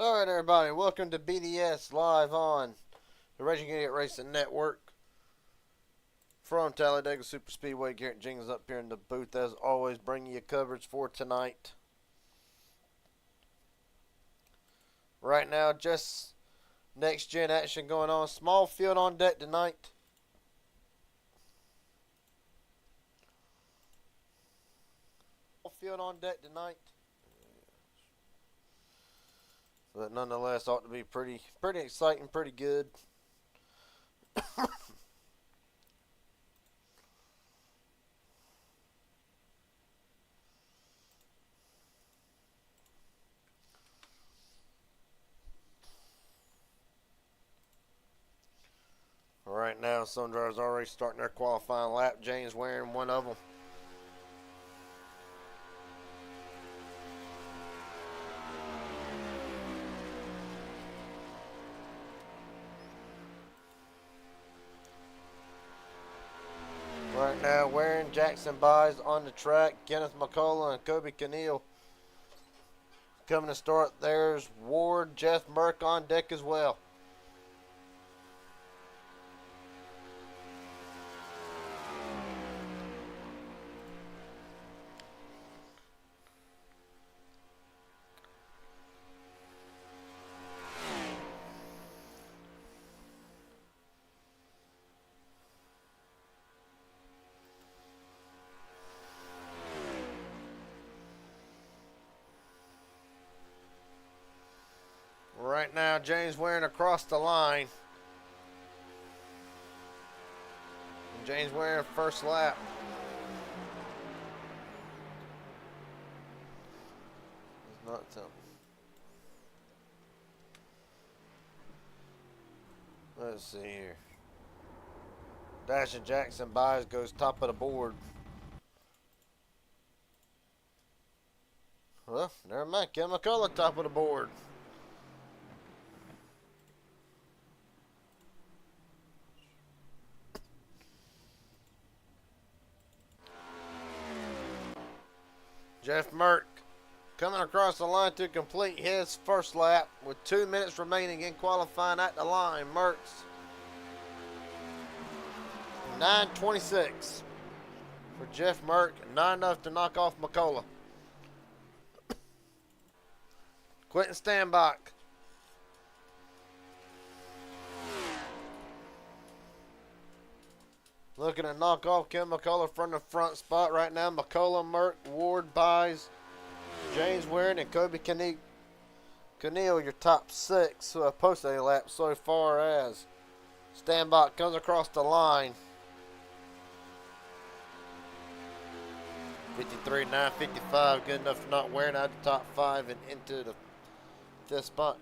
Alright, everybody, welcome to BDS live on the Raging Idiot Racing Network from Talladega Super Speedway. Garrett Jenkins up here in the booth, as always, bringing you coverage for tonight. Right now, just next gen action going on. Small field on deck tonight. Small field on deck tonight. But nonetheless, ought to be pretty exciting, pretty good. Right now, some drivers already starting their qualifying lap. James wearing one of them. Right now, Warren Jackson buys on the track. Kenneth McCullough and Kobe Keneal coming to start. There's Ward, Jeff Merck on deck as well. Right now, James Warren across the line. And James Warren first lap. It's not something. Let's see here. Dashin Jackson buys, goes top of the board. Well, never mind. Ken McCullough top of the board. Jeff Merck coming across the line to complete his first lap with 2 minutes remaining in qualifying at the line. Merck's 9:26 for Jeff Merck, not enough to knock off McCullough. Quentin Stanbach looking to knock off Ken McCullough from the front spot right now. McCullough, Merck, Ward, buys, James Warren, and Kobe Keneal, your top six post-day lap so far as Stanbach comes across the line. 53.955, good enough to not wearing out the top five and into the fifth spot.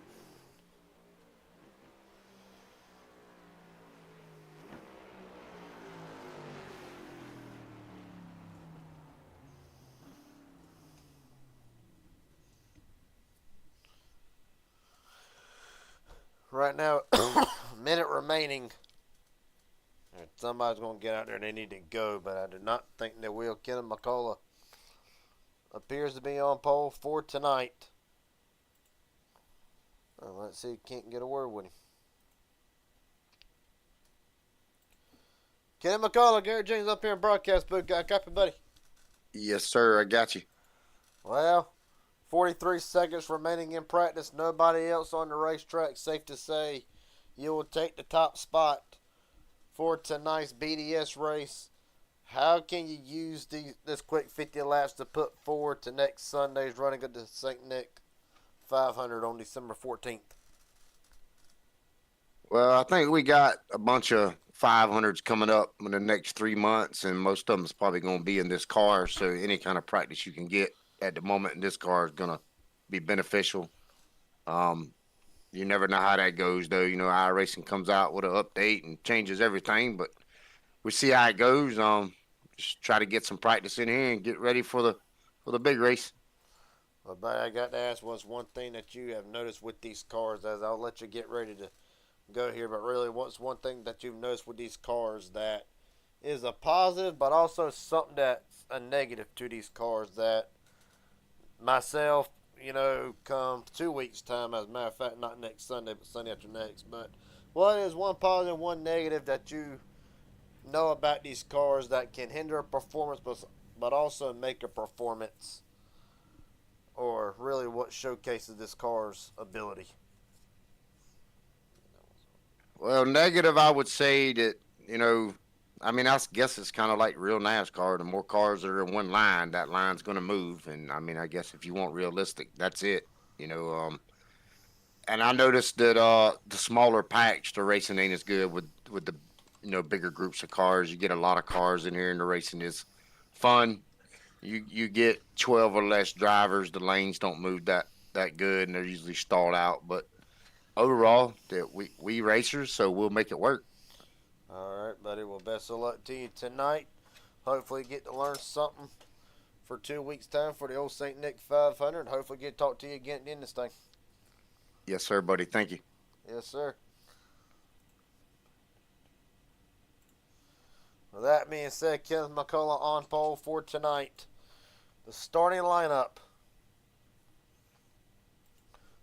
Right now, minute remaining. Somebody's going to get out there and they need to go, but I do not think they will. Kenneth McCullough appears to be on pole for tonight. Let's see, can't get a word with him. Kenneth McCullough, Garrett Jenkins up here in broadcast booth. Got a copy, buddy? Yes, sir. I got you. Well, 43 seconds remaining in practice. Nobody else on the racetrack. Safe to say you will take the top spot for tonight's BDS race. How can you use this quick 50 laps to put forward to next Sunday's running of the St. Nick 500 on December 14th? Well, I think we got a bunch of 500s coming up in the next 3 months, and most of them is probably going to be in this car. So any kind of practice you can get at the moment in this car is going to be beneficial. You never know how that goes, though. You know, iRacing comes out with an update and changes everything, but we see how it goes. Just try to get some practice in here and get ready for the big race. Well, but I got to ask, what's one thing that you have noticed with these cars? As I'll let you get ready to go here, but really, what's one thing that you've noticed with these cars that is a positive, but also something that's a negative to these cars that myself, come 2 weeks' time. As a matter of fact, not next Sunday, but Sunday after next. But what is one positive, one negative that you know about these cars that can hinder a performance, but also make a performance, or really what showcases this car's ability? Well, negative, I would say that, you know, I mean, I guess it's kind of like real NASCAR. The more cars that are in one line, that line's going to move. And I mean, I guess if you want realistic, that's it. You know, and I noticed that the smaller packs, the racing ain't as good with the bigger groups of cars. You get a lot of cars in here, and the racing is fun. You get 12 or less drivers. The lanes don't move that good, and they're usually stalled out. But overall, that we racers, so we'll make it work. All right, buddy. Well, best of luck to you tonight. Hopefully, you get to learn something for 2 weeks' time for the old St. Nick 500. Hopefully, get to talk to you again in this thing. Yes, sir, buddy. Thank you. Yes, sir. With that being said, Kenneth McCullough on pole for tonight. The starting lineup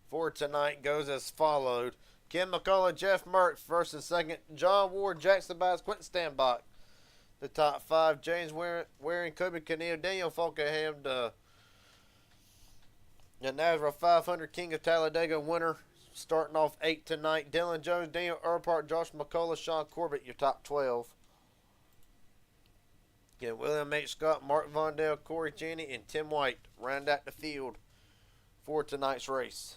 for tonight goes as followed. Ken McCullough, Jeff Merckx versus second. John Ward, Jackson Bass, Quentin Standbach. The top five, James Waring, Kobe Canillo, Daniel Falkenham, the Nazareth 500 King of Talladega winner. Starting off 8 tonight. Dylan Jones, Daniel Earnhardt, Josh McCullough, Sean Corbett, your top 12. Again, William H. Scott, Mark Vondell, Corey Cheney, and Tim White round out the field for tonight's race.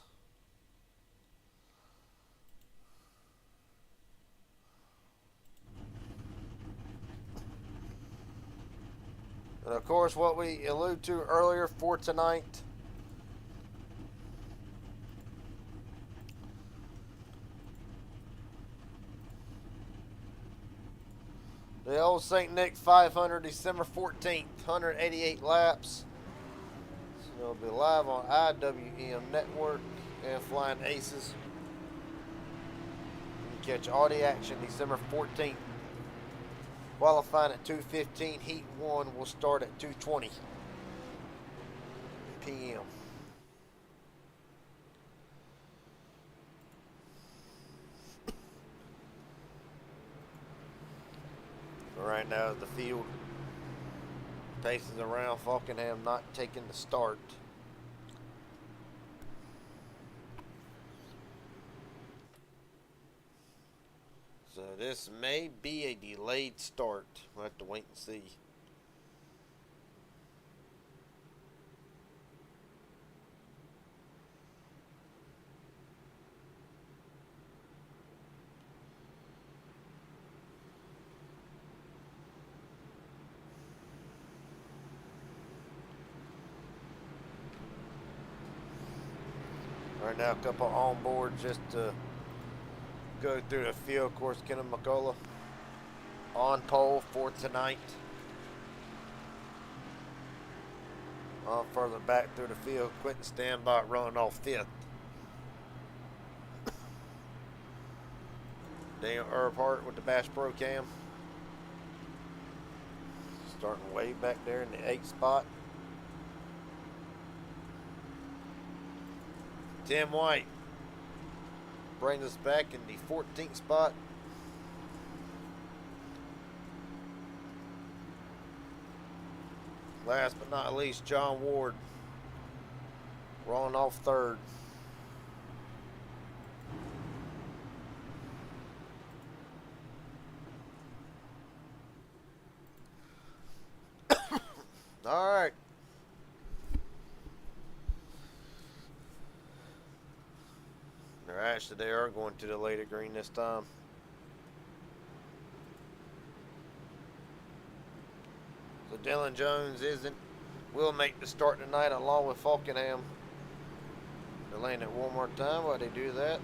And of course, what we alluded to earlier for tonight, the old St. Nick 500, December 14th, 188 laps. So it'll be live on IWM Network and Flying Aces. You can catch all the action December 14th. Qualifying at 2:15. Heat 1 will start at 2:20 p.m. Right now, the field paces around. Falkenham not taking the start. So this may be a delayed start. We'll have to wait and see. Right now, a couple on board just to go through the field. Of course, Kenneth McCullough on pole for tonight. On further back through the field, Quentin Standbach running off 5th. Daniel Earnhardt with the Bash Pro Cam. Starting way back there in the 8th spot. Tim White brings us back in the 14th spot. Last but not least, John Ward rolling off 3rd. All right. They are going to delay the green this time. So Dylan Jones will make the start tonight along with Falkenham. Delaying it one more time while they do that.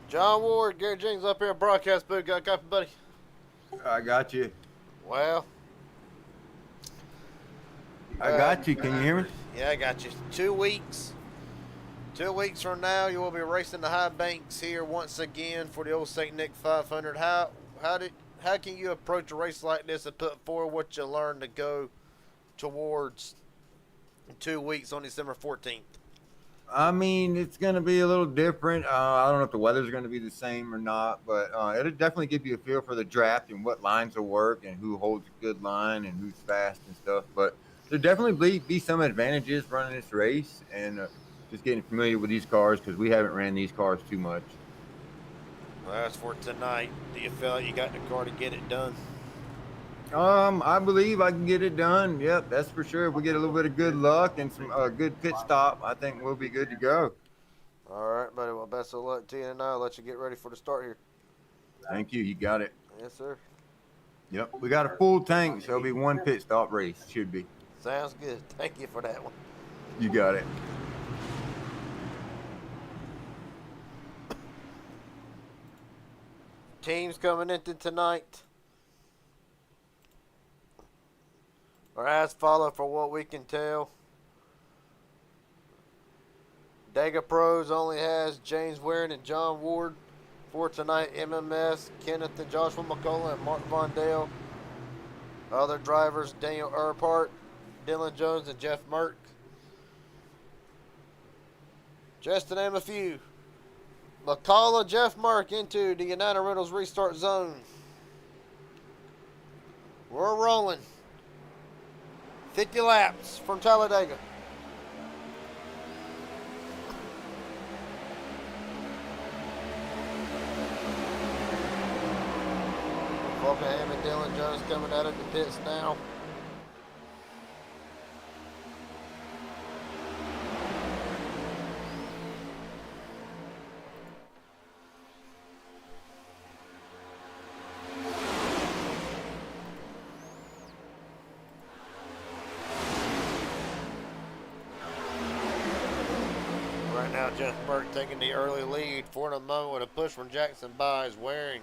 John Ward, Gary Jenkins up here at broadcast booth. Got a copy, buddy? I got you. Well, I got you. Can you hear me? Yeah, I got you. 2 weeks. 2 weeks from now, you will be racing the high banks here once again for the old St. Nick 500. How can you approach a race like this and put forward what you learned to go towards in 2 weeks on December 14th? I mean, it's going to be a little different. I don't know if the weather's going to be the same or not, but it'll definitely give you a feel for the draft and what lines will work and who holds a good line and who's fast and stuff. But there'll definitely be some advantages running this race and just getting familiar with these cars because we haven't ran these cars too much. Well, as for tonight, do you feel like you got the car to get it done? I believe I can get it done. Yep, that's for sure. If we get a little bit of good luck and some good pit stop, I think we'll be good to go. All right, buddy. Well, best of luck to you, and I'll let you get ready for the start here. Thank you. You got it. Yes, sir. Yep, we got a full tank, so it'll be one pit stop race. Should be. Sounds good. Thank you for that one. You got it. Teams coming into tonight are as follow for what we can tell. Dega Pros only has James Waring and John Ward. For tonight, MMS, Kenneth and Joshua McCullough and Mark Vondale. Other drivers, Daniel Earpart, Dylan Jones, and Jeff Merck. Just to name a few. McCullough, Jeff Merck into the United Rentals restart zone. We're rolling. 50 laps from Talladega. Falkenham and Dylan Jones coming out of the pits now. Right now, Jeff Burke taking the early lead for the moment with a push from Jackson Byes. Waring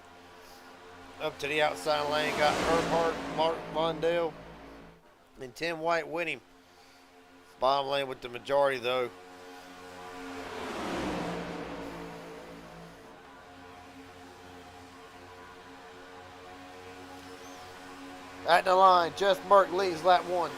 up to the outside lane, got Earhart, Mark Vondale, and Tim White with him. Bottom lane with the majority, though. At the line, Jeff Burke leads lap 1.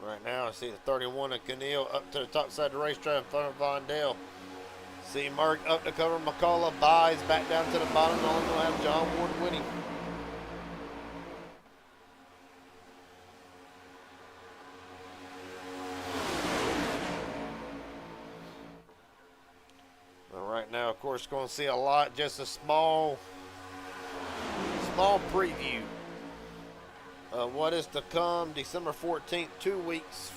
Right now, I see the 31 of Canille up to the top side of the racetrack in front of Vondale. See Merck up to cover McCullough, Byes back down to the bottom. Only going to have John Ward winning. Right now, of course, going to see a lot. Just a small preview of what is to come December 14th, 2 weeks.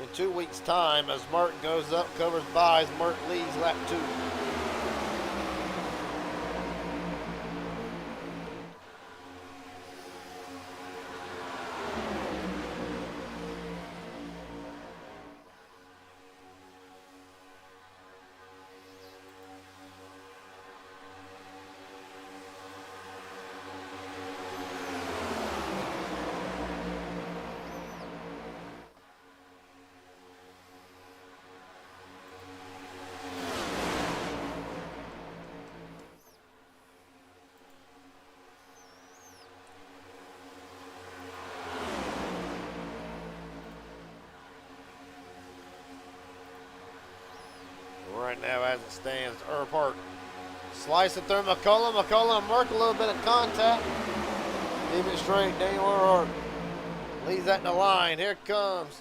In 2 weeks' time, as Mark goes up, covers Byes, Mark leads lap 2. Right now, as it stands, Earpart slicing through McCullough. McCullough and Merck, a little bit of contact. Keep it straight. Daniel Earhart leads that in the line. Here it comes.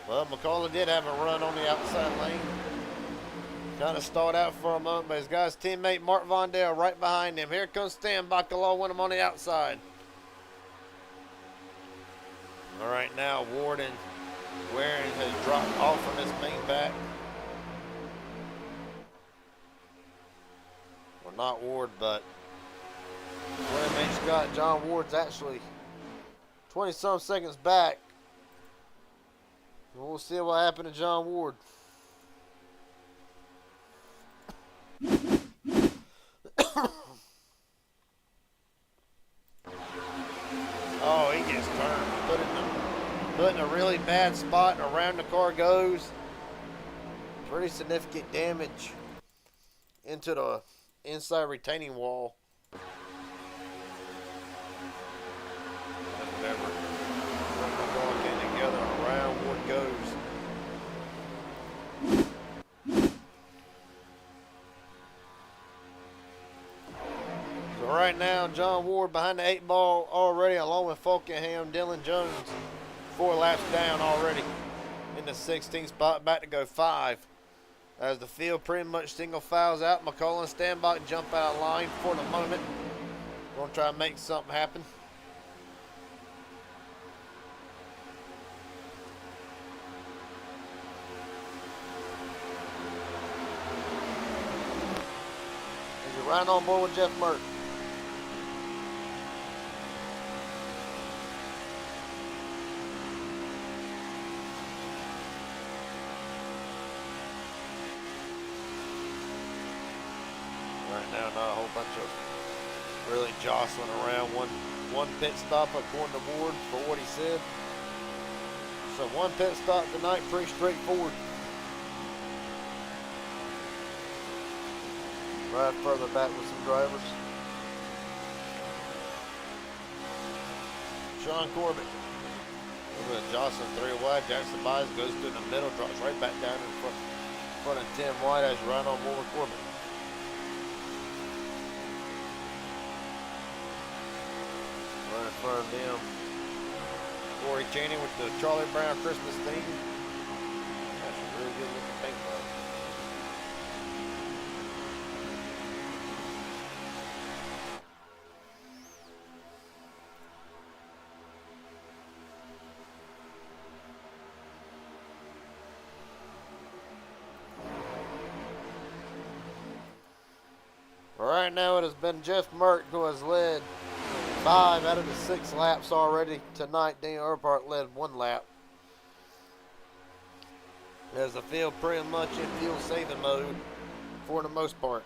Well, McCullough did have a run on the outside lane. Kind of stalled out for a moment, but he's got his teammate Mark Vondale right behind him. Here comes Stan Bacalao with him on the outside. All right, now Ward and Waring has dropped off from this main pack. Well, not Ward, but Waring Scott. John Ward's actually 20-some seconds back. We'll see what happened to John Ward. really bad spot around the car goes. Pretty significant damage into the inside retaining wall. Whatever. Going together around Ward goes. So right now, John Ward behind the 8 ball already, along with Falkenham, Dylan Jones, 4 laps down already in the 16th spot, back to go 5. As the field pretty much single files out, McCullough and Stanbach jump out of line for the moment. Gonna try to make something happen. As you're right on board with Jeff Merck. Right now, not a whole bunch of really jostling around. One pit stop according to Ward for what he said. So one pit stop tonight, pretty straightforward. Right further back with some drivers. Sean Corbett. A little bit of jostling 3 wide. Jackson Byes goes through the middle, drops right back down in front of 10 wide as you right on board with Corbett. Right in front of them, Corey Cheney with the Charlie Brown Christmas theme. That's a really good looking paint job. Right now it has been Jeff Merck who has led 5 out of the 6 laps already tonight. Daniel Earhart led 1 lap. As the field pretty much in fuel saving mode for the most part.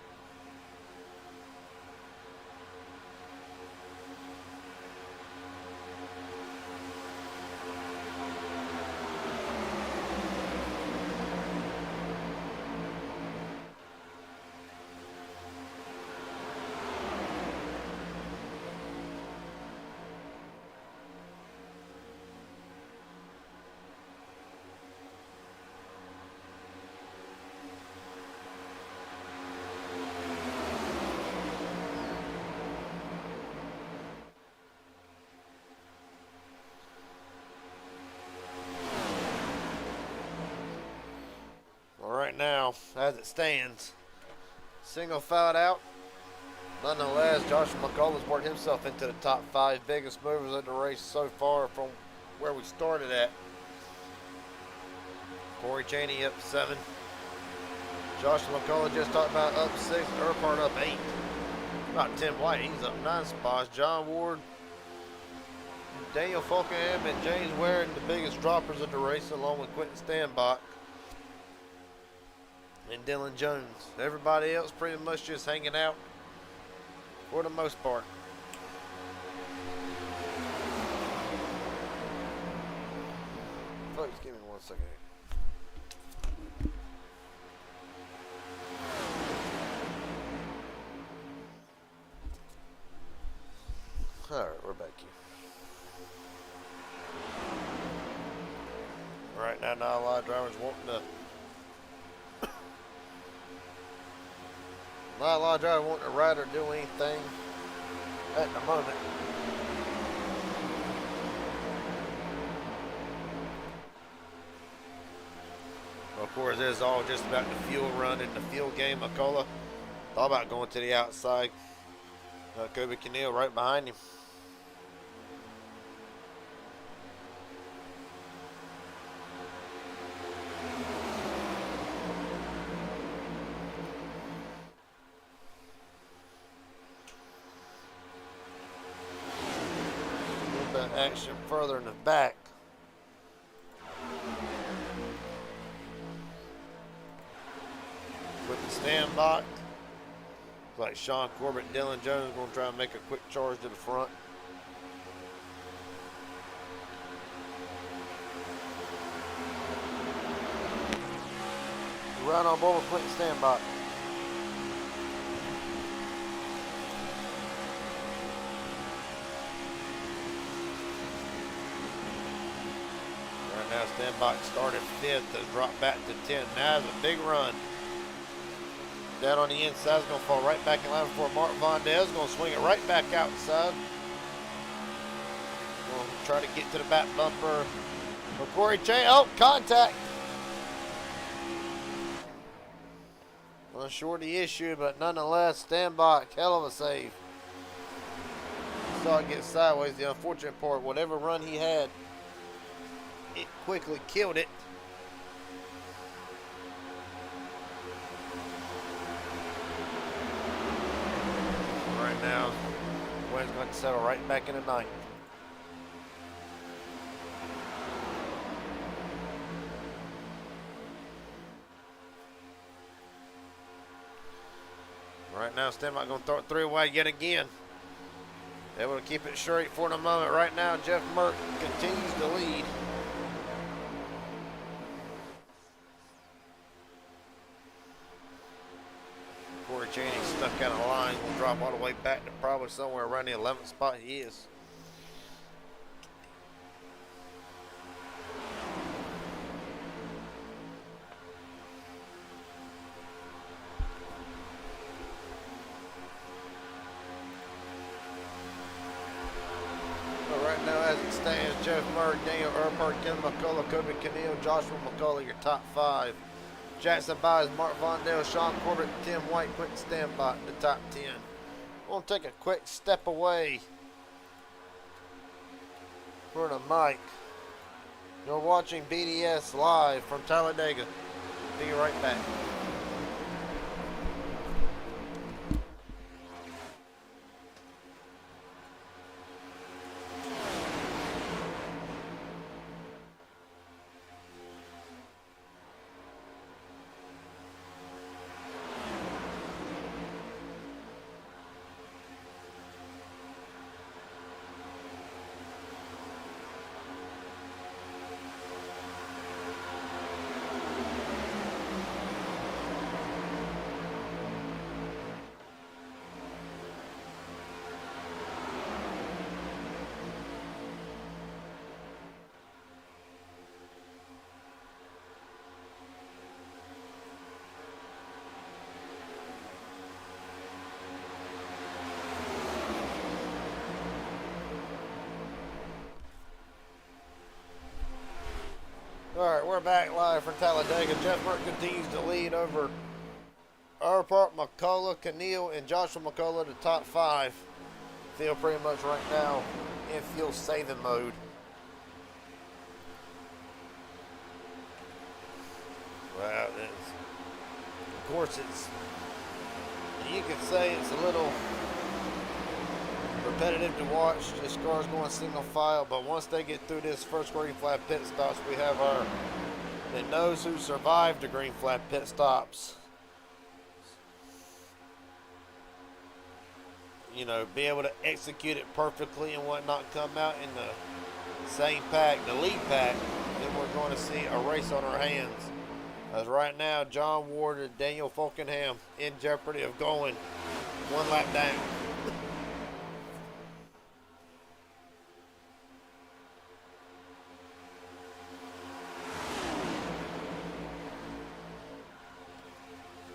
Right now, as it stands, single filed out. Nonetheless, Joshua McCullough's worked himself into the top 5 biggest movers of the race so far from where we started at. Corey Cheney up 7. Joshua McCullough just talked about up 6. Earhart up 8. About 10 wide. He's up 9 spots. John Ward, Daniel Falkenham, and James Waring, the biggest droppers of the race, along with Quentin Stanbach and Dylan Jones. Everybody else pretty much just hanging out for the most part. Folks, give me 1 second here. Alright, we're back here. Right now, not a lot of drivers wanting to not a lot of drivers wanting to ride or do anything at the moment. Of course, it's all just about the fuel run and the fuel game. McCullough thought about going to the outside. Kobe Keneal right behind him. Action further in the back. With the Stanbach. Looks like Sean Corbett and Dylan Jones going to try and make a quick charge to the front. Run on board with Quentin Standby. Right now, Standby started 5th, has dropped back to 10th. Now has a big run. Down on the inside, is going to fall right back in line before Mark Vondell is going to swing it right back outside. Going to try to get to the back bumper. Corey Chain, oh, contact. Unsure the issue, but nonetheless, Standby, hell of a save. Saw it get sideways. The unfortunate part, whatever run he had, it quickly killed it. Right now, Wayne's going to settle right back into 9th. Right now, Standby going to throw it 3 away yet again. Able to keep it straight for the moment. Right now, Jeff Merck continues to lead. Corey Channing stuck out of line. Will drop all the way back to probably somewhere around the 11th spot he is. Right now, as it stands, Jeff Murray, Daniel Earhart, Ken McCullough, Kobe Cannell, Joshua McCullough, your top 5. Jackson Byes, Mark Vondell, Sean Corbett, Tim White, Quentin Standby, the top 10. We'll take a quick step away for the mic. You're watching BDS live from Talladega. Be right back. All right, we're back live from Talladega. Jeff Merck continues to lead over Earhart, McCullough, Cannell, and Joshua McCullough, the top 5. Feel pretty much right now in field saving mode. Well, of course, you could say it's a little repetitive to watch. This car's going single file, but once they get through this first green flag pit stops, we have that knows who survived the green flag pit stops. You know, be able to execute it perfectly and whatnot, come out in the same pack, the lead pack, then we're going to see a race on our hands. As right now, John Ward and Daniel Falkenham in jeopardy of going one lap down.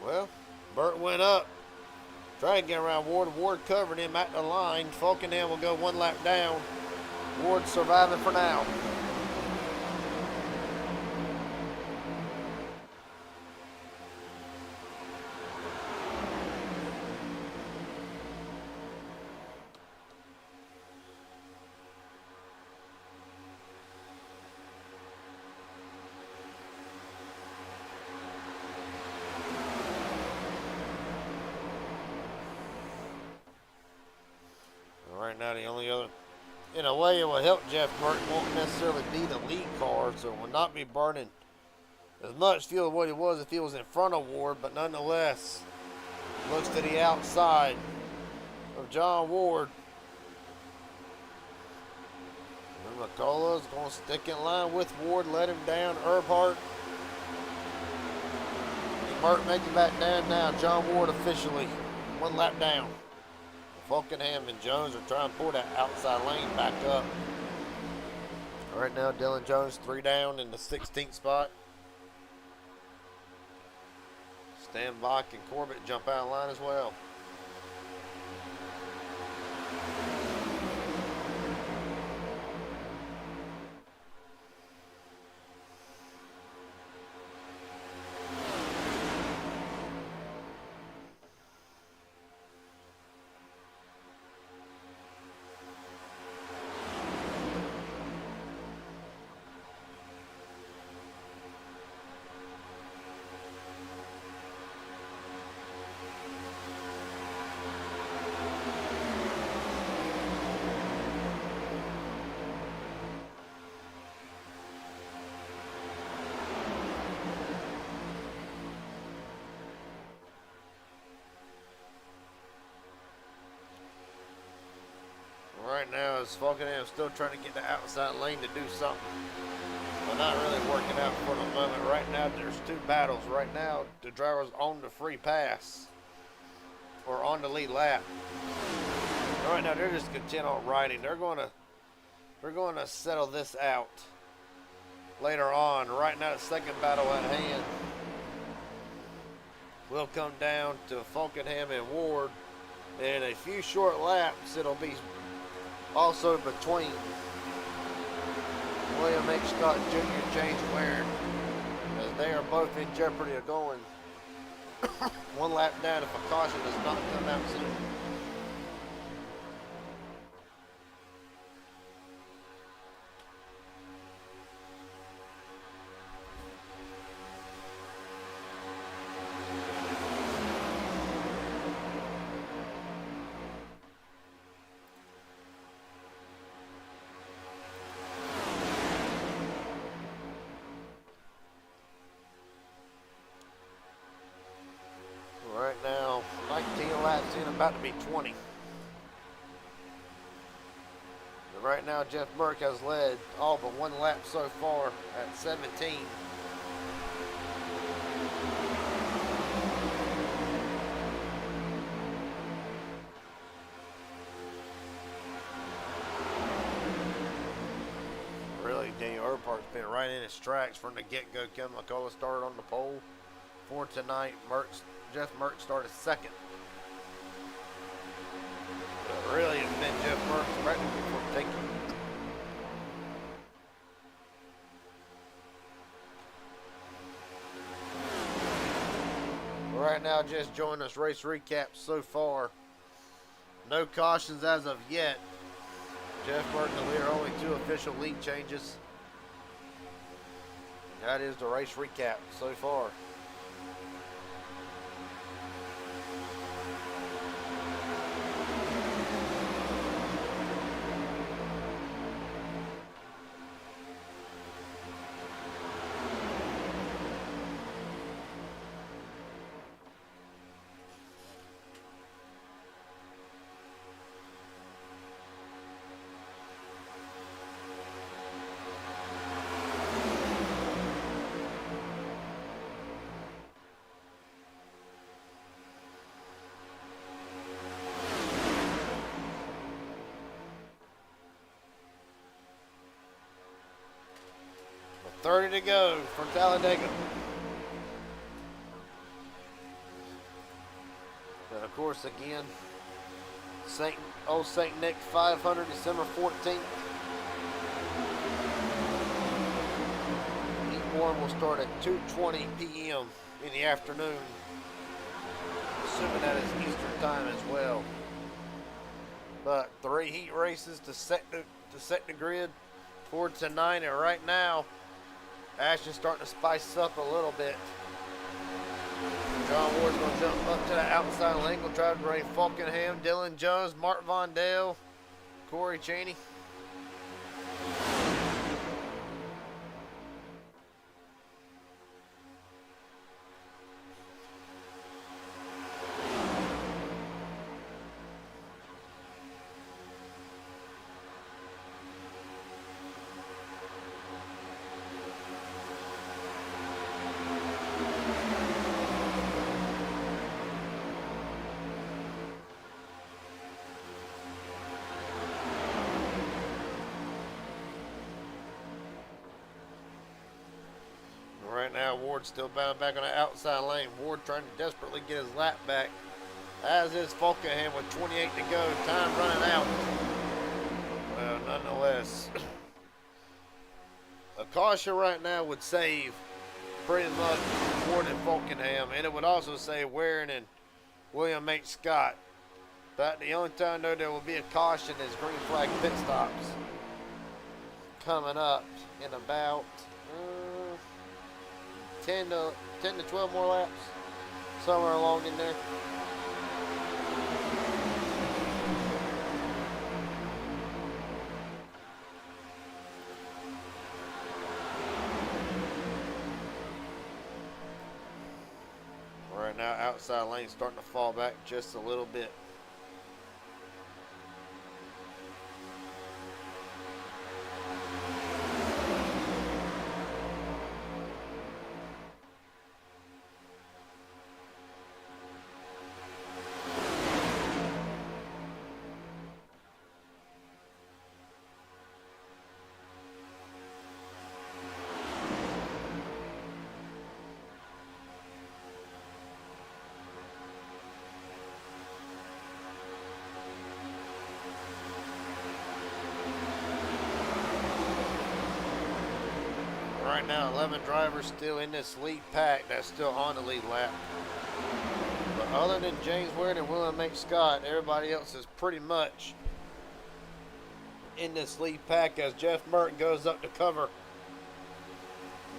Well, Burt went up. Trying to get around Ward. Ward covered him at the line. Falkenham will go one lap down. Ward surviving for now. Right now, the only other, in a way, it will help Jeff Burton. Won't necessarily be the lead car, so it will not be burning as much fuel as what he was if he was in front of Ward, but nonetheless, looks to the outside of John Ward. And McCullough is going to stick in line with Ward, let him down. Earhart Mert making back down now. John Ward officially 1 lap down. Falkenham and Jones are trying to pull that outside lane back up. Right now, Dylan Jones 3 down in the 16th spot. Stan Bach and Corbett jump out of line as well. Right now, is Falkenham still trying to get the outside lane to do something, but not really working out for the moment. Right now, there's 2 battles. Right now, the driver's on the free pass or on the lead lap. Right now, they're just content on riding. They're going to settle this out later on. Right now, the second battle at hand will come down to Falkenham and Ward. In a few short laps, it'll be also between William H. Scott Jr. and James Warren, as they are both in jeopardy of going 1 lap down if a caution does not come out soon. Right now, 19 laps in, about to be 20. But right now, Jeff Burke has led all but 1 lap so far at 17. Really, Daniel Earpark's been right in his tracks from the get-go. Kevin McCullough started on the pole for tonight. Jeff Merck started second. But really, it's been Jeff Merck's practically for taking. Right now, just joining us, race recap so far. No cautions as of yet. Jeff Merck and the leader, only 2 official lead changes. That is the race recap so far. With 30 to go for Talladega. And of course, again, Old St. Nick 500, December 14th. Heat 1 will start at 2:20 p.m. in the afternoon, assuming that is Eastern time as well. But 3 heat races to set the grid for tonight, and right now, action's starting to spice up a little bit. John Ward's going to jump up to the outside lane. Will try to bring Falkenham, Dylan Jones, Mark Vondale, Corey Cheney. Right now, Ward's still bound back on the outside lane. Ward trying to desperately get his lap back. As is Falkenham with 28 to go. Time running out. Well, nonetheless, a caution right now would save pretty much Ward and Falkenham, and it would also save Waring and William H. Scott. But the only time though there will be a caution is green flag pit stops coming up in about 10 to 12 more laps, somewhere along in there. Right now, outside lane starting to fall back just a little bit. Right now, 11 drivers still in this lead pack that's still on the lead lap. But other than James Waring and William H. Scott, everybody else is pretty much in this lead pack as Jeff Merton goes up to cover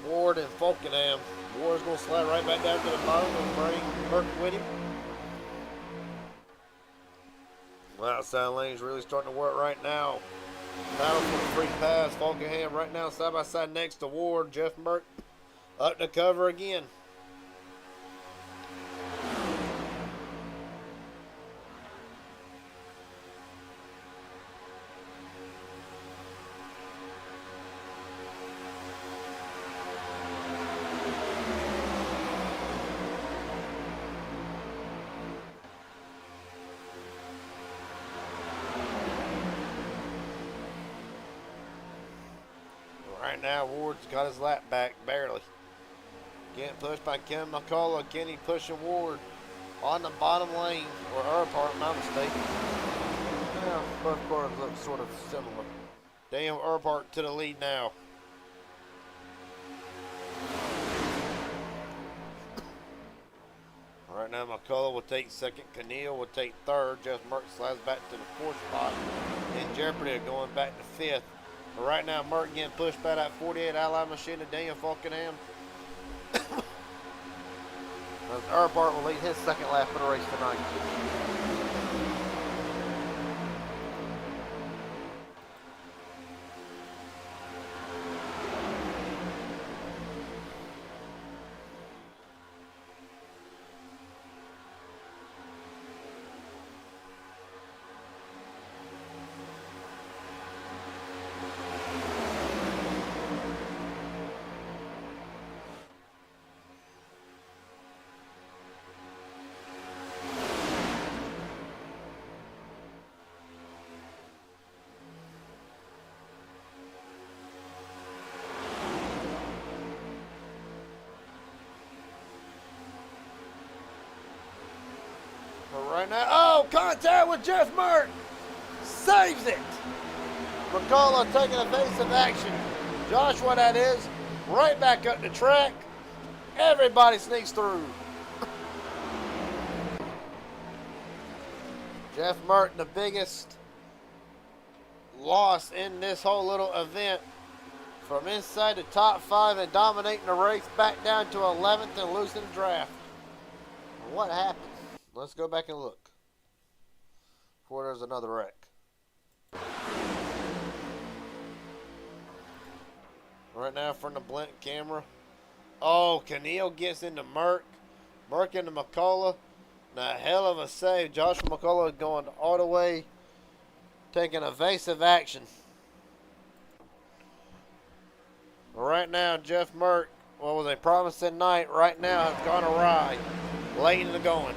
Ward and Falkenham. Ward's going to slide right back down to the bottom and bring Merton with him. Well, outside lane's really starting to work right now. Battle for the free pass. Falkenham right now side by side next to Ward. Jeff Merton up to cover again. Right now, Ward's got his lap back, barely. Getting pushed by Ken McCullough. Kenny pushing Ward on the bottom lane, or Earhart, my mistake. Yeah, both cars look sort of similar. Daniel Earhart to the lead now. Right now, McCullough will take second. Keneal will take third. Jeff Merck slides back to the fourth spot. In jeopardy of going back to fifth. But right now, Merck getting pushed by that 48 Ally machine of Daniel Falkenham. Earhart will lead his second lap of the race tonight. Right now, oh, contact with Jeff Merck. Saves it. McCullough taking evasive action. Joshua, that is, right back up the track. Everybody sneaks through. Jeff Merton, the biggest loss in this whole little event. From inside the top 5 and dominating the race, back down to 11th and losing the draft. What happened? Let's go back and look before there's another wreck. Right now from the blink camera. Oh, Keneal gets into Merck. Merck into McCullough. Now, hell of a save. Joshua McCullough going all the way, taking evasive action. Right now, Jeff Merck, what was a promising night, right now has gone awry. Late in the going.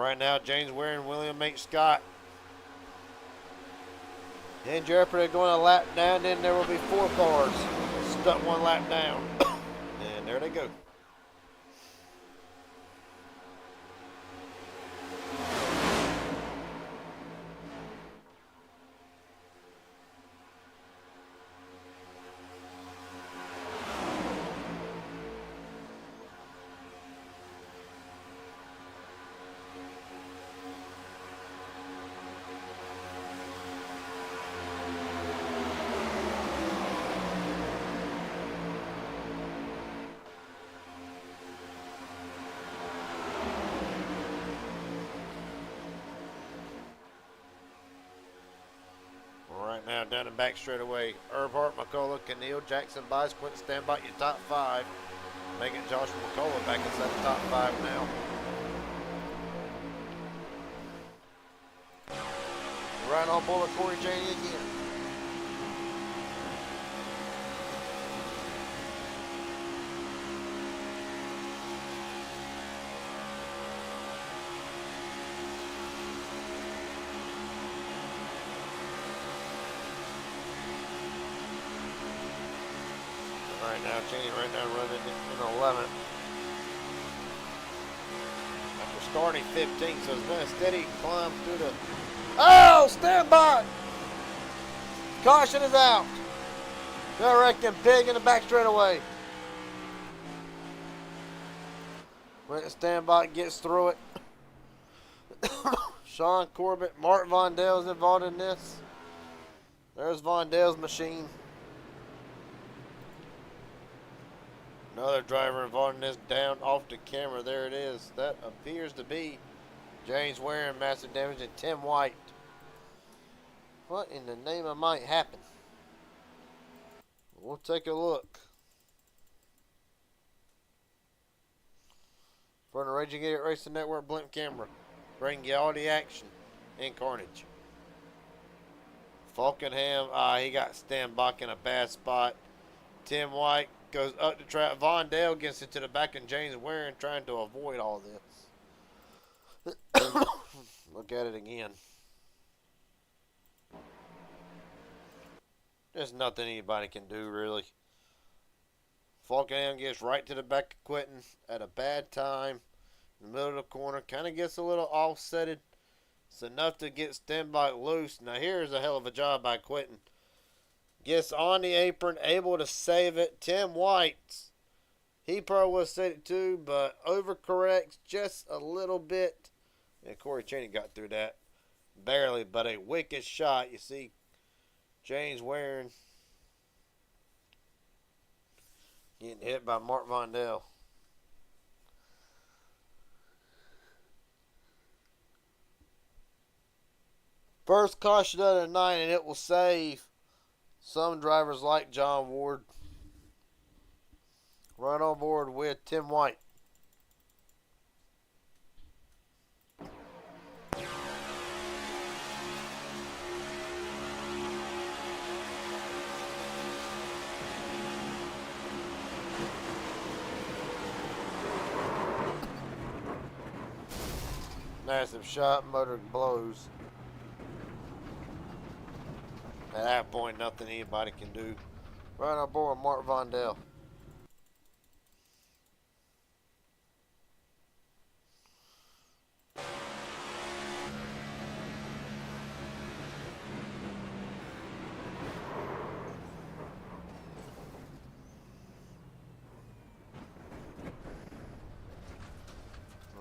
Right now, James Ware and William H. Scott in jeopardy, going a lap down. Then there will be 4 cars stuck 1 lap down. And there they go. Right now, down the back straightaway, Earnhardt, McCullough, Keneal, Jackson, Bice, Quinton, stand by your top 5. Making Joshua McCullough back inside the top 5 now. Right on board with Corey Cheney again. Right now, Cheney right now running in 11th. After starting 15th, so it's been a steady climb through the... Oh, stand by! Caution is out. They're wrecking big in the back straightaway. Went stand by, gets through it. Sean Corbett, Mark Vondell's involved in this. There's Vondell's machine. Another driver involved in this down off the camera. There it is. That appears to be James Ware and massive damage and Tim White. What in the name of might happen? We'll take a look. From the Raging Idiot Racing Network blimp camera, bringing you all the action and carnage. Falkenham, he got Stanbach in a bad spot. Tim White goes up the track. Vondell gets into the back of James Ware trying to avoid all this. Look at it again. There's nothing anybody can do, really. Falkenham gets right to the back of Quinton at a bad time. In the middle of the corner. Kind of gets a little offsetted. It's enough to get Stenbach loose. Now here's a hell of a job by Quinton. Gets on the apron, able to save it. Tim White, he probably would have saved it too, but overcorrects just a little bit. And Corey Cheney got through that. Barely, but a wicked shot. You see James Waring getting hit by Mark Vondell. First caution of the night, and it will save some drivers like John Ward. Right on board with Tim White. Massive shot, motor blows. At that point, nothing anybody can do. Right on board with Mark Vondell.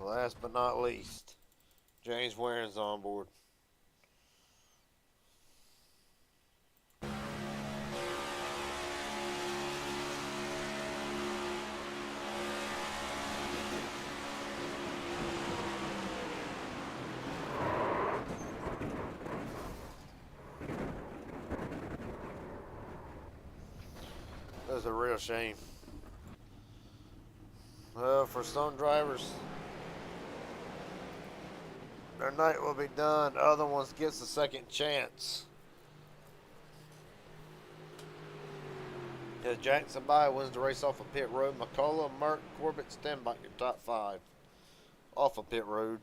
Last but not least, James Waring's on board. That's a real shame. Well, for some drivers, their night will be done. Other ones gets a second chance. As Jackson By wins the race off of pit road. McCullough, Merck, Corbett, Stenbach, your top 5 off of pit road.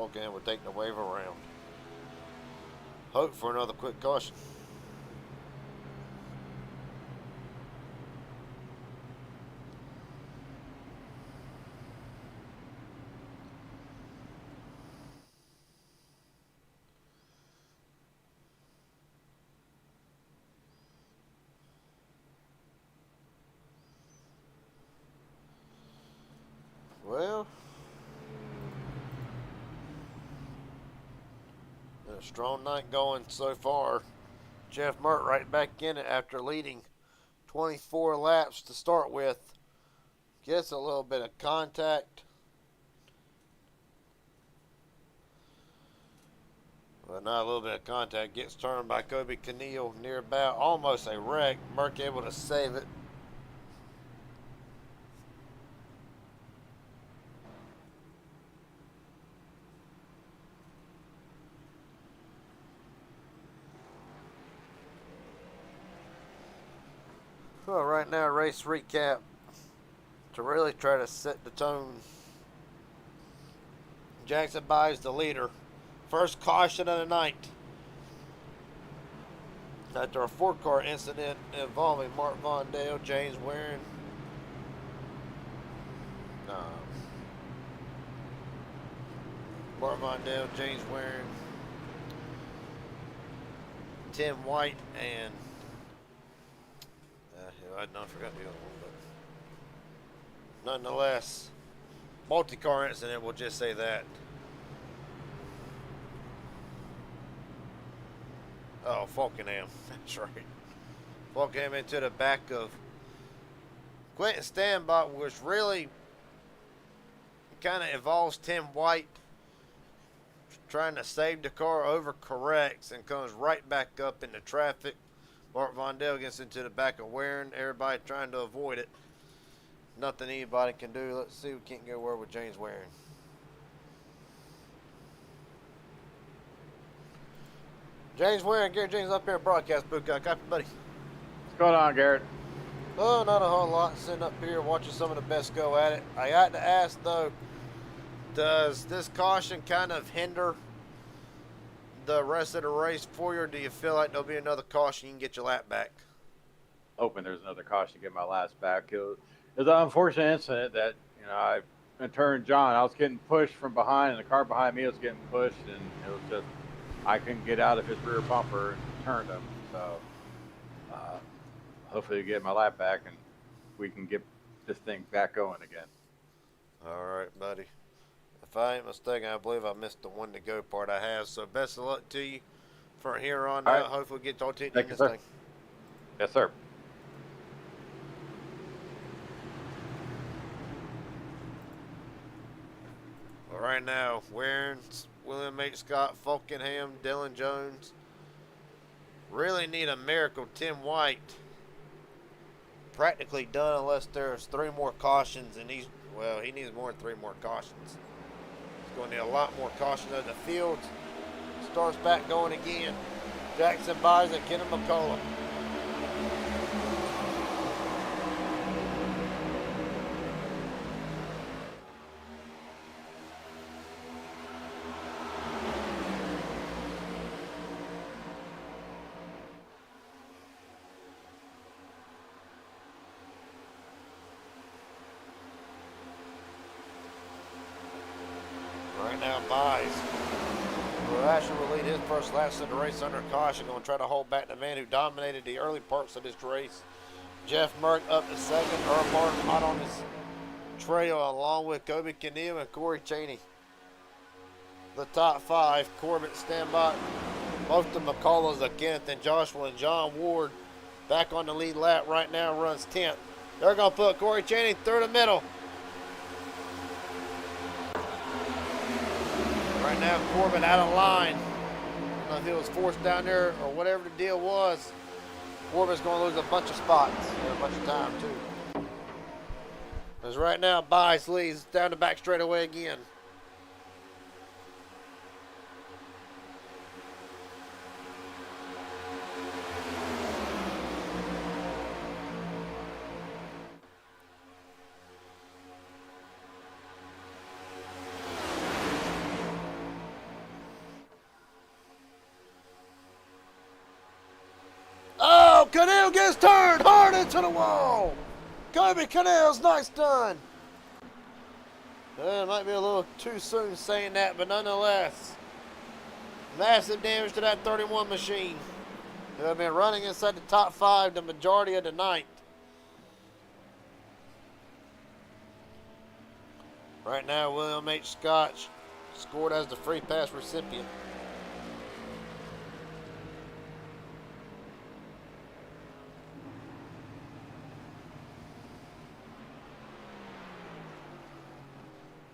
Vulcan would take the wave around. Hope for another quick caution. Well, a strong night going so far. Jeff Mert right back in it after leading 24 laps to start with. Gets a little bit of contact. Well, not a little bit of contact. Gets turned by Kobe Keneal near about almost a wreck. Merck able to save it. Well, right now, race recap to really try to set the tone. Jackson buys the leader. First caution of the night. After a four-car incident involving Mark Vondale, James Warren, Mark Vondale, James Warren, Tim White, and I forgot the other one, but nonetheless, multi-car incident. We'll just say that. Oh, Falkenham. That's right. Falkenham into the back of Quentin Stanbot, which really kind of involves Tim White trying to save the car, overcorrects, and comes right back up into traffic. Mark Vondale gets into the back of Warren. Everybody trying to avoid it. Nothing anybody can do. Let's see if we can't go where with James Warren. James Warren, Gary James up here in broadcast booth. Copy, buddy. What's going on, Garrett? Oh, not a whole lot. Sitting up here watching some of the best go at it. I got to ask, though, does this caution kind of hinder the rest of the race for you, or do you feel like there'll be another caution you can get your lap back? Hoping there's another caution to get my last back. It was an unfortunate incident that, I turned John. I was getting pushed from behind, and the car behind me was getting pushed, and it was just, I couldn't get out of his rear bumper and turned him. So hopefully get my lap back, and we can get this thing back going again. All right, buddy. If I ain't mistaken, I believe I missed the one to go part I have. So best of luck to you from here on out. Right. Hopefully we get to talk to you in Thank this you, sir. thing. Yes, sir. Well, right now, Warren, William H. Scott, Falkenham, Dylan Jones. Really need a miracle. Tim White practically done unless there's 3 more cautions, and he needs more than 3 more cautions. He's going to need a lot more cautions in the field. Starts back going again. Jackson buys it, Kenny McCullough. Right now, buys. Asher will lead his first laps of the race under caution. Going to try to hold back the man who dominated the early parts of this race. Jeff Merck up to second. Earl Martin hot on his trail, along with Kobe Keneal and Corey Cheney. The top 5, Corbett, Stanbot, both the McCulloughs, the Kenneth and Joshua, and John Ward back on the lead lap right now, runs 10th. They're going to put Corey Cheney through the middle. Right now, Corbin out of line. I don't know if he was forced down there or whatever the deal was. Corbin's going to lose a bunch of spots and a bunch of time, too. Because right now, Bice leads down the back straightaway again. Cannell gets turned hard into the wall. Kobe Cannell's nice done. It might be a little too soon saying that, but nonetheless, massive damage to that 31 machine. Who have been running inside the top 5 the majority of the night. Right now, William H. Scott scored as the free pass recipient.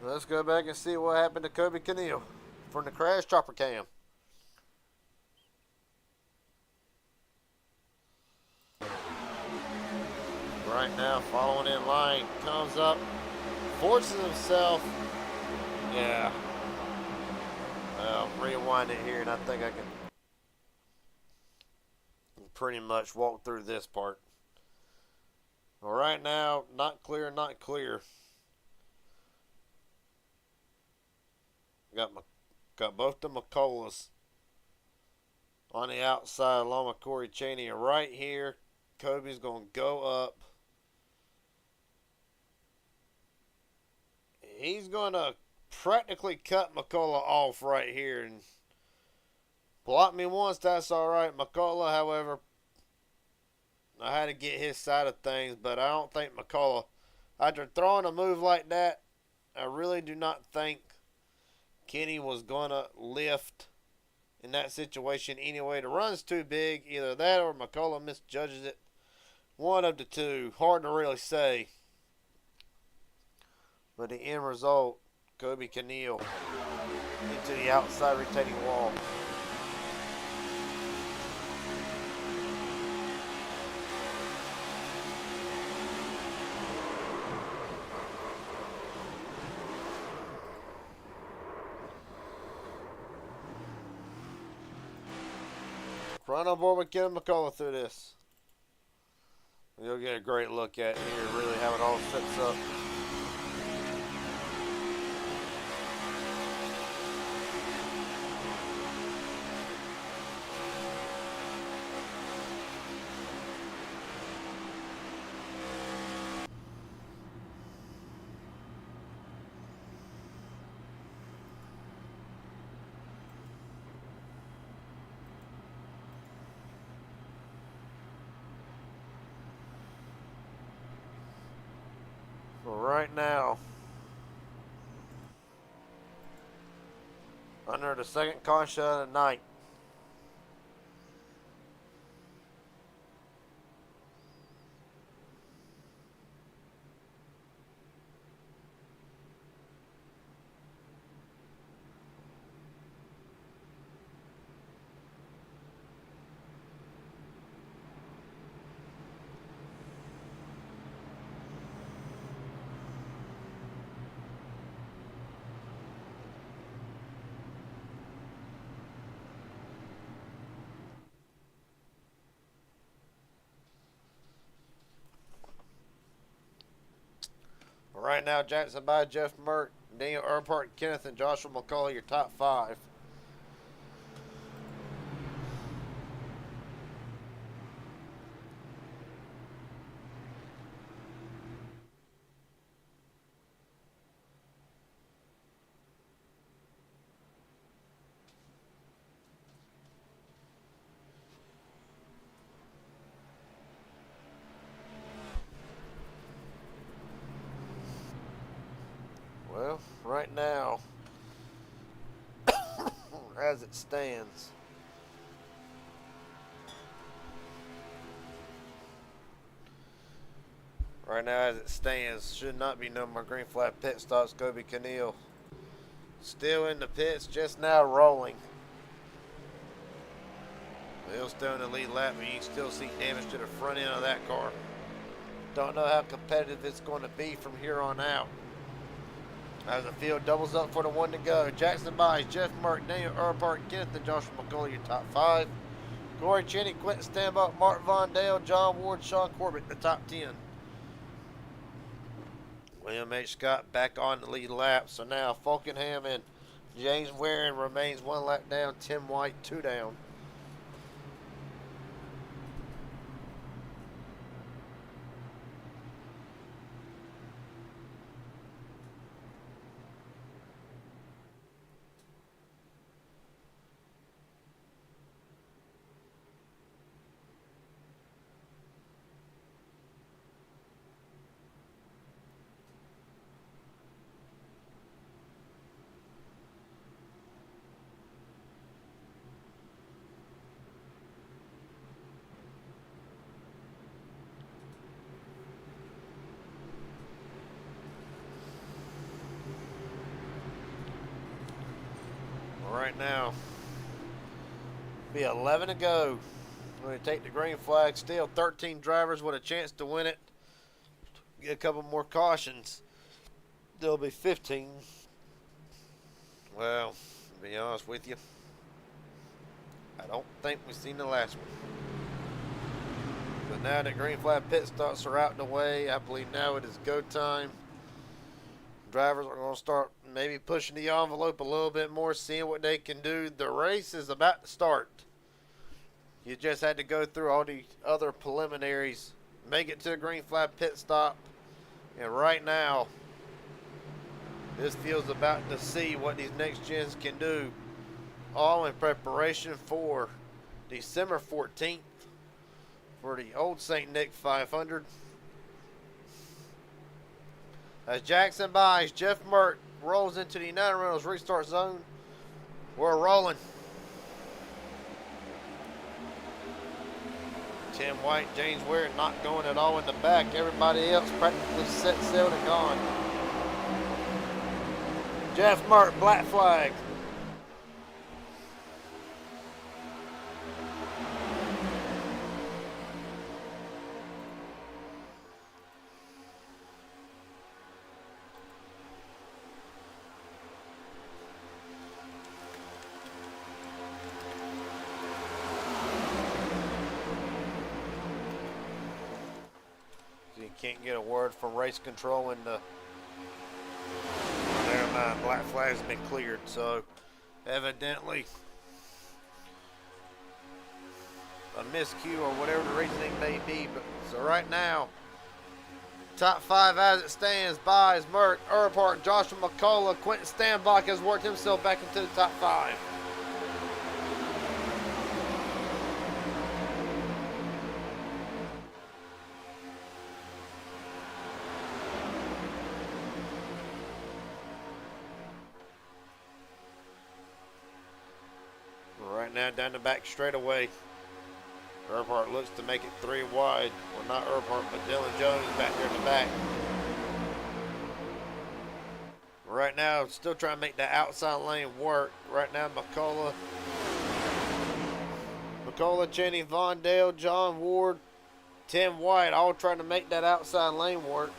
Let's go back and see what happened to Kobe Cannell from the crash chopper cam. Right now, following in line, comes up, forces himself. Yeah. I'll rewind it here, and I think I can pretty much walk through this part. Well, right now, not clear, not clear. Got both the McCulloughs on the outside along with Corey Cheney. And right here, Kobe's going to go up. He's going to practically cut McCullough off right here. And block me once, that's all right. McCullough, however, I had to get his side of things. But I don't think McCullough, after throwing a move like that, I really do not think Kenny was going to lift in that situation anyway. The run's too big. Either that or McCullough misjudges it. One of the two. Hard to really say. But the end result, Kobe Cannell into the outside retaining wall. Run on board with Kevin McCullough through this. You'll get a great look at here, really how it all sets up. Right now, under the second caution of the night. Right now, Jackson by Jeff Merck, Daniel Earnhardt, Kenneth, and Joshua McCullough, your top 5. Well, right now, as it stands, should not be no more green flag pit stops. Kobe Cannell still in the pits, just now rolling. He'll still in the lead lap, and you can still see damage to the front end of that car. Don't know how competitive it's going to be from here on out. As the field doubles up for the one to go. Jackson Byes, Jeff Merck, Daniel Earnhardt, Kenneth, and Joshua McCullough, your top 5. Corey Cheney, Quentin Stanbuck, Mark Von Dale, John Ward, Sean Corbett, the top 10. William H. Scott back on the lead lap. So now Falkenham and James Waring remains 1 lap down. Tim White 2 down. right now. Be 11 to go. We're going to take the green flag. Still 13 drivers with a chance to win it. Get a couple more cautions. There'll be 15. Well, to be honest with you, I don't think we've seen the last one. But now that green flag pit stops are out of the way, I believe now it is go time. Drivers are going to start maybe pushing the envelope a little bit more, seeing what they can do. The race is about to start. You just had to go through all the other preliminaries, make it to the green flag pit stop, and right now, this field's about to see what these next gens can do, all in preparation for December 14th for the Old St. Nick 500. As Jackson buys, Jeff Mert rolls into the United Rentals restart zone. We're rolling. Tim White, James Ware not going at all in the back. Everybody else practically set, sailed, and gone. Jeff Mert, black flag. Can't get a word from race control and never mind, black flag's been cleared, so evidently a miscue or whatever the reasoning may be. But so right now, top 5 as it stands: Buys, Mert, Earhart, Joshua McCullough, Quentin Stanbach has worked himself back into the top 5. Right now, down the back straightaway, Earhart looks to make it 3 wide. Well, not Earhart, but Dylan Jones back there in the back. Right now, still trying to make that outside lane work. Right now, McCullough, Cheney, Vondale, John Ward, Tim White, all trying to make that outside lane work.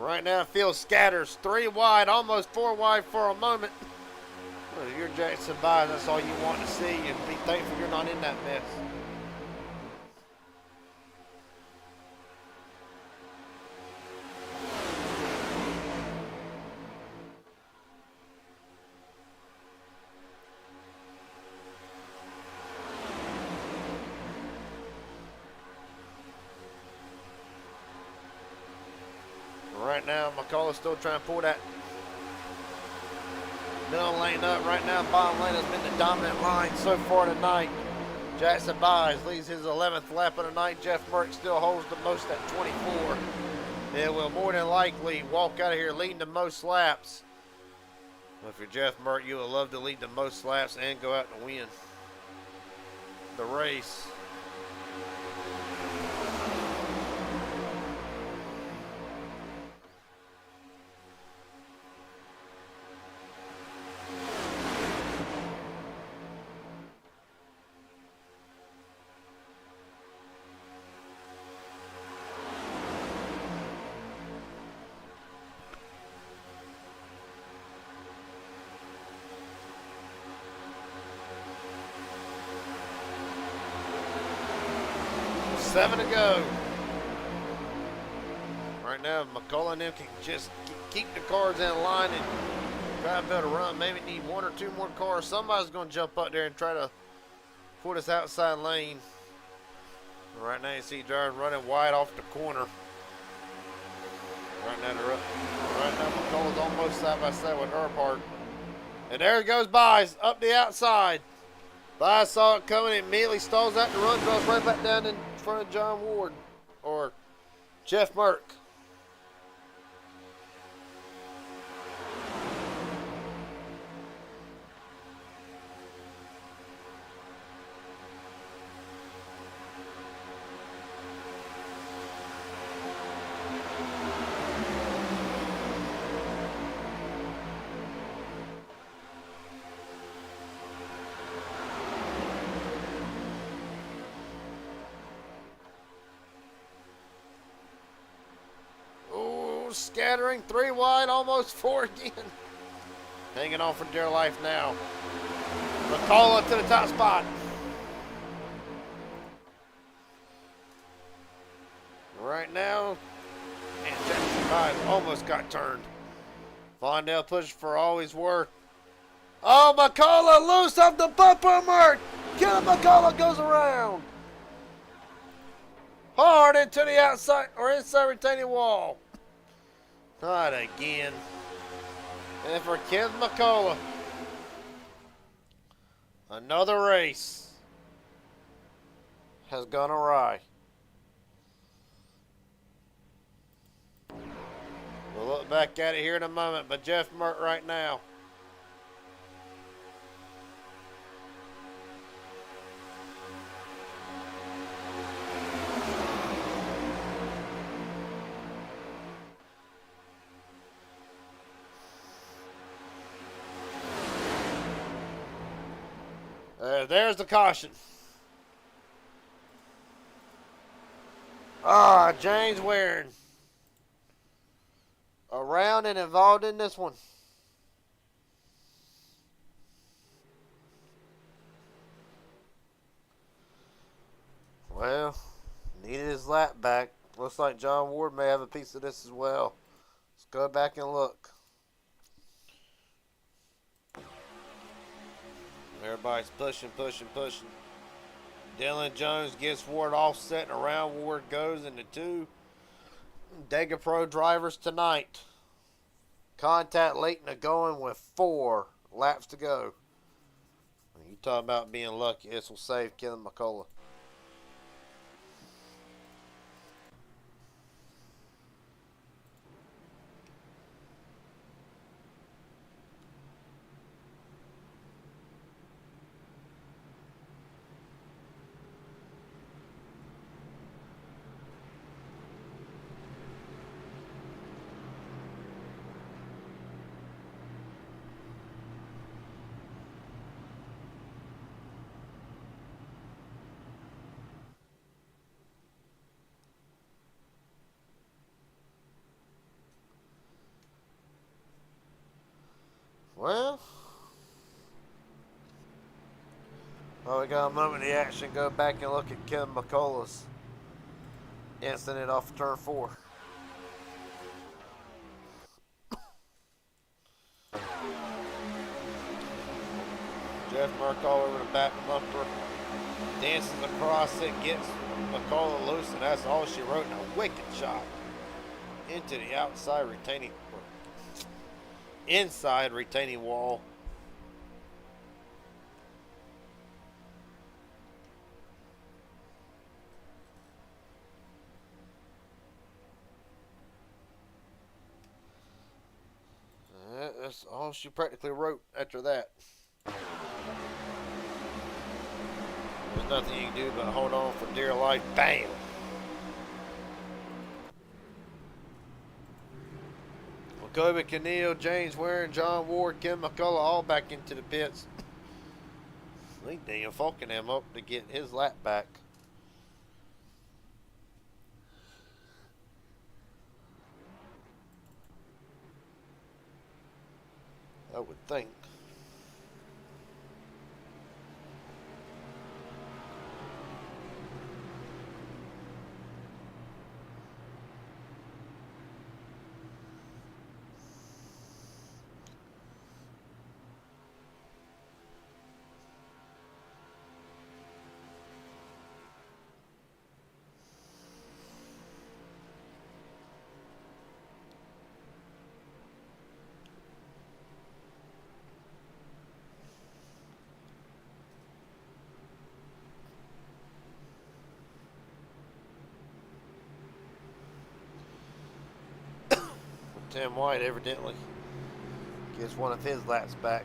Right now, field scatters 3 wide, almost 4 wide for a moment. Well, if you're Jackson Byers, that's all you want to see, and be thankful you're not in that mess. Right now, McCullough's still trying to pull that middle lane up. Right now, bottom lane has been the dominant line so far tonight. Jackson Byes leads his 11th lap of the night. Jeff Merck still holds the most at 24. It will more than likely walk out of here leading the most laps. Well, if you're Jeff Merck, you would love to lead the most laps and go out and win the race. Seven to go. Right now, McCullough and them can just keep the cars in line and try to build a run. Maybe need 1 or 2 more cars. Somebody's going to jump up there and try to pull this outside lane. Right now, you see drivers running wide off the corner. Right now, McCullough's almost side by side with Earhart. And there he goes, Byes up the outside. But I saw it coming and immediately stalls out the run, draws right back down in front of John Ward or Jeff Merck. Scattering 3 wide, almost 4 again. Hanging on for dear life now. McCullough to the top spot. Right now, and Jackson 5 almost got turned. Vondale pushes for all he's worth. Oh, McCullough loose off the bumper mark. Killer McCullough goes around. Hard into the outside or inside retaining wall. Not again. And for Ken McCullough, another race has gone awry. We'll look back at it here in a moment, but Jeff Mert right now. There's the caution. James Waring. Around and involved in this one. Well, needed his lap back. Looks like John Ward may have a piece of this as well. Let's go back and look. Everybody's pushing. Dylan Jones gets Ward offset and around Ward goes into 2 Dega Pro drivers tonight. Contact Leighton going with 4 laps to go. You talk about being lucky. This will save Kellen McCullough. Well, we got a moment of the action. Go back and look at Kevin McCullough's incident off of turn 4. Jeff Merck all over the back bumper. Dances across it, gets McCullough loose, and that's all she wrote in a wicked shot into the outside retaining, inside retaining wall. That's all she practically wrote after that. There's nothing you can do but hold on for dear life. Bam! Well, Kobe Canillo, James Waring, John Ward, Ken McCullough all back into the pits. I think Daniel Falkenham up to get his lap back. I would think. Tim White evidently gets one of his laps back.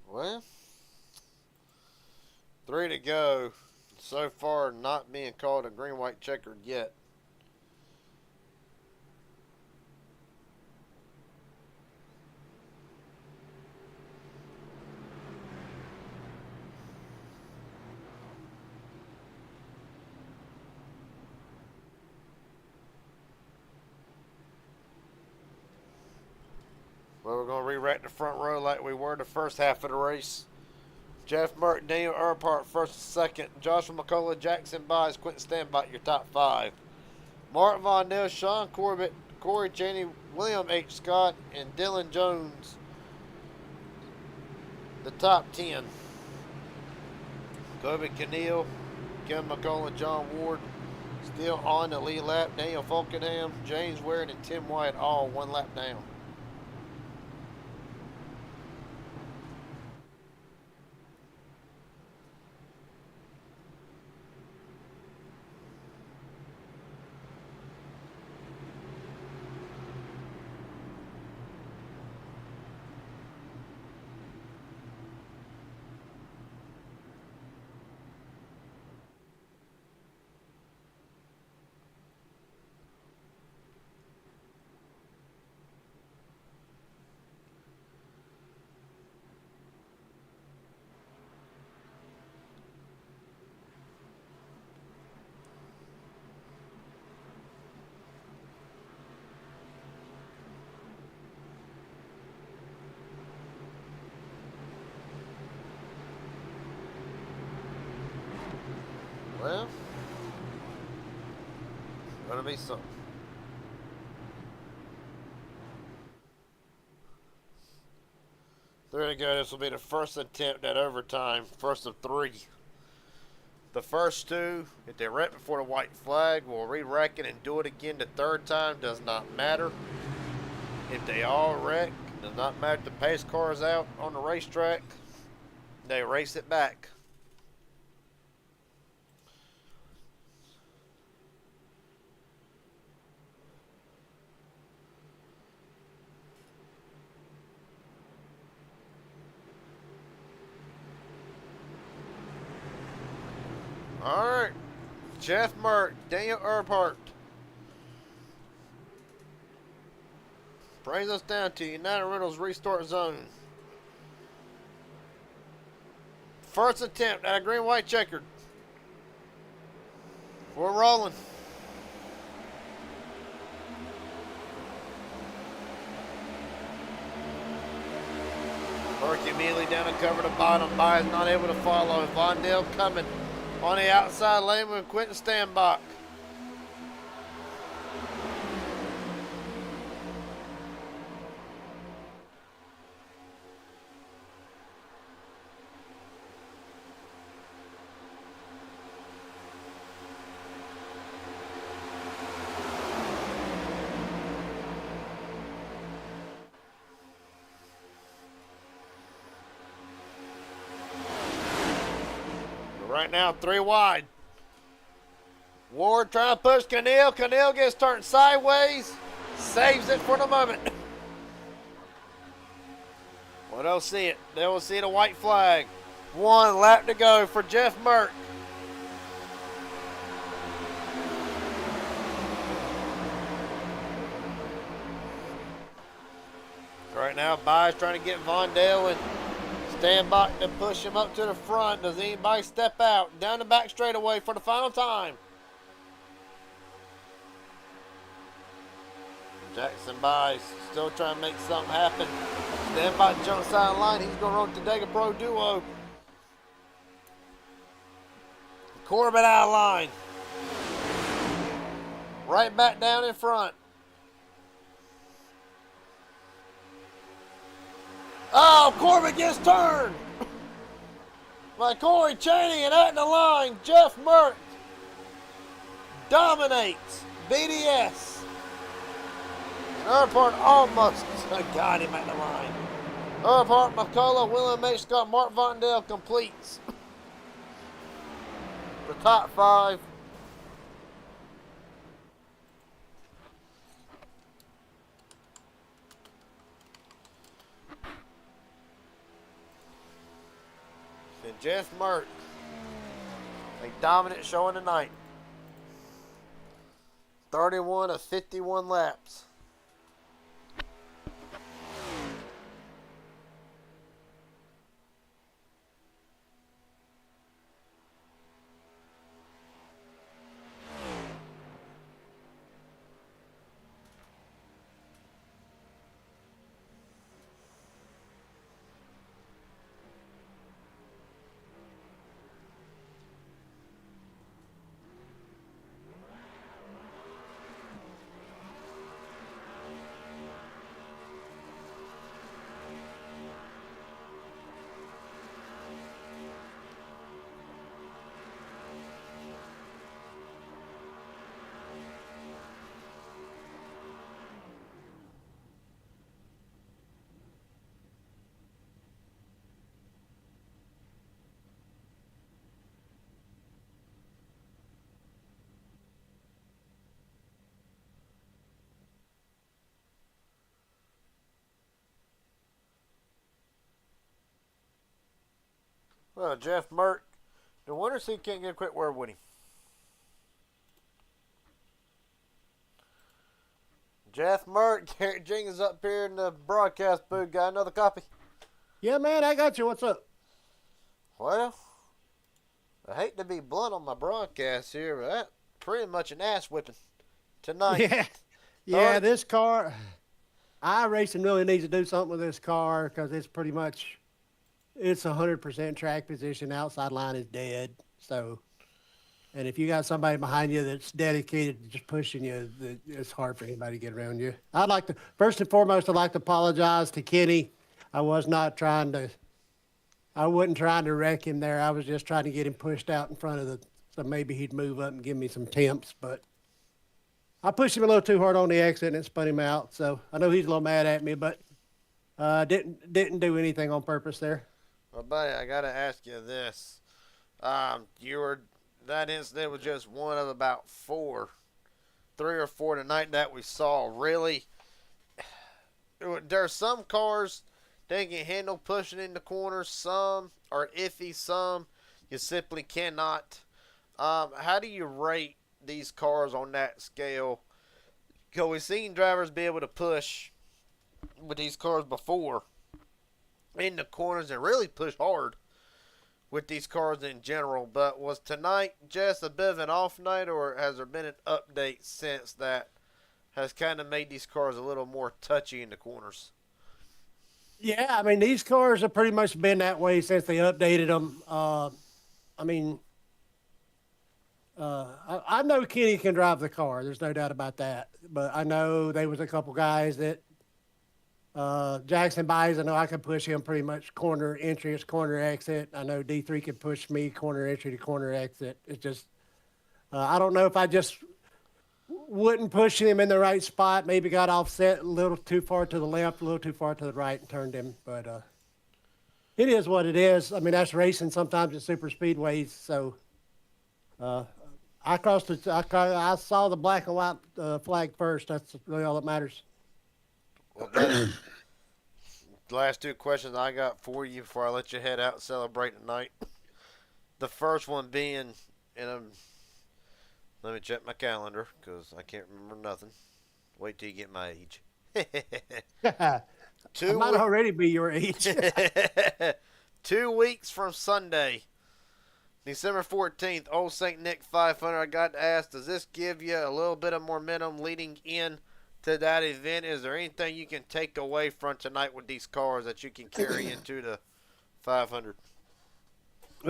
Well, 3 to go. So far, not being called a green-white checkered yet. Well, we're going to re-rack the front row like we were the first half of the race. Jeff Merck, Daniel Earnhardt, first and second. Joshua McCullough, Jackson Byes, Quentin Standbot, your top 5. Mark Von Dell, Sean Corbett, Corey Cheney, William H. Scott, and Dylan Jones, the top 10. Kobe Keneal, Kevin McCullough, John Ward, still on the lead lap. Daniel Falkenham, James Ware, and Tim White all 1 lap down. Well, gonna be something. There you go. This will be the first attempt at overtime. First of 3. The first 2, if they wreck before the white flag, we'll re-rack it and do it again. The third time does not matter. If they all wreck, does not matter if the pace car is out on the racetrack. They race it back. Alright, Jeff Merck, Daniel Earnhardt brings us down to United Rentals restart zone. First attempt at a green-white checkered. We're rolling. Merck immediately down to cover the bottom. Byes not able to follow. Vondell coming on the outside lane with Quentin Standbach. Right now, 3 wide. Ward trying to push Keneal. Keneal gets turned sideways. Saves it for the moment. Well, they'll see it. They will see the white flag. 1 lap to go for Jeff Merck. Right now, Byes trying to get Vondell and Standbach to push him up to the front. Does anybody step out? Down the back straightaway for the final time. Jackson Byes still trying to make something happen. Standbach jumps out of line. He's going to run Talladega Pro Duo. Corbett out of line. Right back down in front. Oh, Corbin gets turned by Corey Cheney, and at the line, Jeff Merck dominates BDS. And Earnhardt almost got him at the line. Earnhardt, McCullough, William H. Scott, Mark Vondale completes the top 5. And Jeff Merck, a dominant showing tonight. 31 of 51 laps. Well, Jeff Merck, the wonder see can't get a quick word with him. Jeff Merck, Garrett Jenkins up here in the broadcast booth. Got another copy? Yeah, man, I got you. What's up? Well, I hate to be blunt on my broadcast here, but that's pretty much an ass whipping tonight. Yeah, yeah. This car, iRacing really needs to do something with this car because it's pretty much, it's 100% track position. Outside line is dead. So, and if you got somebody behind you that's dedicated to just pushing you, it's hard for anybody to get around you. I'd like to, first and foremost, I'd like to apologize to Kenny. I wasn't trying to wreck him there. I was just trying to get him pushed out in front of so maybe he'd move up and give me some temps, but I pushed him a little too hard on the exit and it spun him out. So I know he's a little mad at me, but didn't do anything on purpose there. Well, buddy, I gotta ask you this: that incident was just one of about 3 or 4 tonight that we saw. Really, there's some cars they can handle pushing in the corners. Some are iffy. Some you simply cannot. How do you rate these cars on that scale? Because we've seen drivers be able to push with these cars before in the corners and really push hard with these cars in general. But was tonight just a bit of an off night, or has there been an update since that has kind of made these cars a little more touchy in the corners? Yeah, I mean, these cars have pretty much been that way since they updated them. I know Kenny can drive the car. There's no doubt about that. But I know there was a couple guys that Jackson Byes, I know I could push him pretty much corner entry to corner exit. I know D3 could push me corner entry to corner exit. It's just, I don't know if I just wouldn't push him in the right spot, maybe got offset a little too far to the left, a little too far to the right and turned him. But it is what it is. I mean, that's racing sometimes at super speedways. So I saw the black and white flag first. That's really all that matters. Well, the last 2 questions I got for you before I let you head out and celebrate tonight. The first one being, let me check my calendar because I can't remember nothing. Wait till you get my age. I might already be your age. 2 weeks from Sunday, December 14th, Old St. Nick 500. I got to ask, does this give you a little bit of momentum leading in to that event? Is there anything you can take away from tonight with these cars that you can carry into the 500?